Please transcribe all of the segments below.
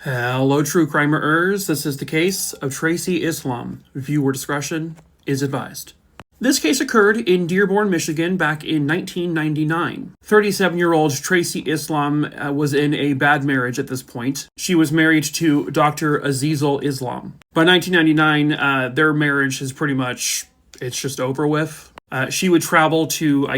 Hello, true crimers. This is the case of Tracy Islam. Viewer discretion is advised. This case occurred in Dearborn, Michigan back in 1999. 37-year-old Tracy Islam was in a bad marriage at this point. She was married to Dr. Azizul Islam. By 1999, their marriage is it's just over with. She would travel to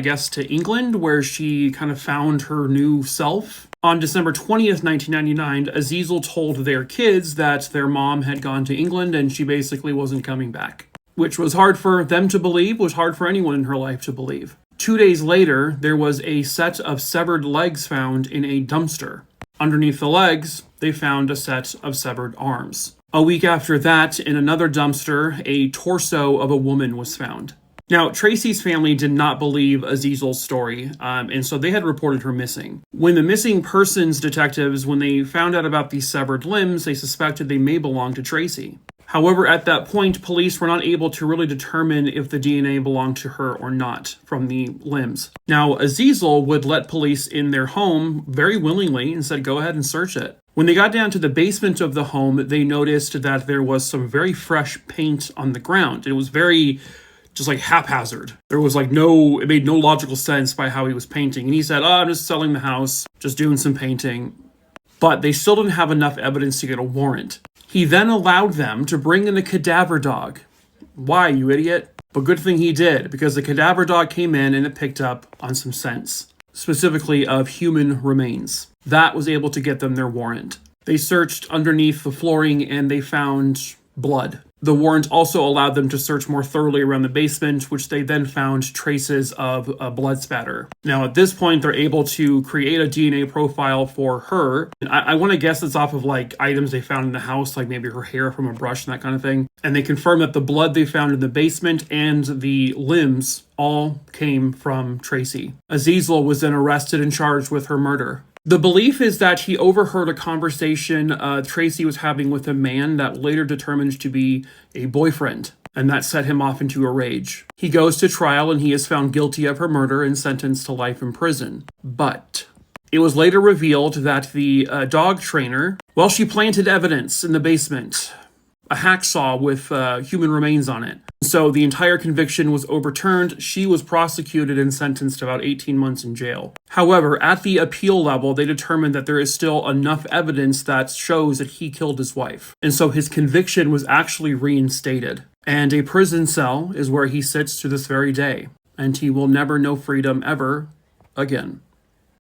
England, where she kind of found her new self. On December 20th, 1999, Azizul told their kids that their mom had gone to England and she basically wasn't coming back, which was hard for them to believe, was hard for anyone in her life to believe. 2 days later, there was a set of severed legs found in a dumpster. Underneath the legs, they found a set of severed arms. A week after that, in another dumpster, a torso of a woman was found. Now, Tracy's family did not believe Azizul's story, and so they had reported her missing. When the missing persons detectives, when they found out about these severed limbs, they suspected they may belong to Tracy. However, at that point, police were not able to really determine if the DNA belonged to her or not from the limbs. Now, Azizul would let police in their home very willingly and said, go ahead and search it. When they got down to the basement of the home, they noticed that there was some very fresh paint on the ground. It was very just haphazard. There was it made no logical sense by how he was painting. And he said, I'm just selling the house, just doing some painting. But they still didn't have enough evidence to get a warrant. He then allowed them to bring in a cadaver dog. Why, you idiot? But good thing he did, because the cadaver dog came in and it picked up on some scents, specifically of human remains. That was able to get them their warrant. They searched underneath the flooring and they found blood. The warrant also allowed them to search more thoroughly around the basement, which they then found traces of a blood spatter. Now, at this point, they're able to create a DNA profile for her. I want to guess it's off of items they found in the house, like maybe her hair from a brush and that kind of thing. And they confirm that the blood they found in the basement and the limbs all came from Tracy. Azizul was then arrested and charged with her murder. The belief is that he overheard a conversation Tracy was having with a man that later determined to be a boyfriend, and that set him off into a rage. He goes to trial and he is found guilty of her murder and sentenced to life in prison. But it was later revealed that the dog trainer, she planted evidence in the basement, a hacksaw with human remains on it. So the entire conviction was overturned. She was prosecuted and sentenced to about 18 months in jail. However, at the appeal level, they determined that there is still enough evidence that shows that he killed his wife. And so his conviction was actually reinstated. And a prison cell is where he sits to this very day. And he will never know freedom ever again.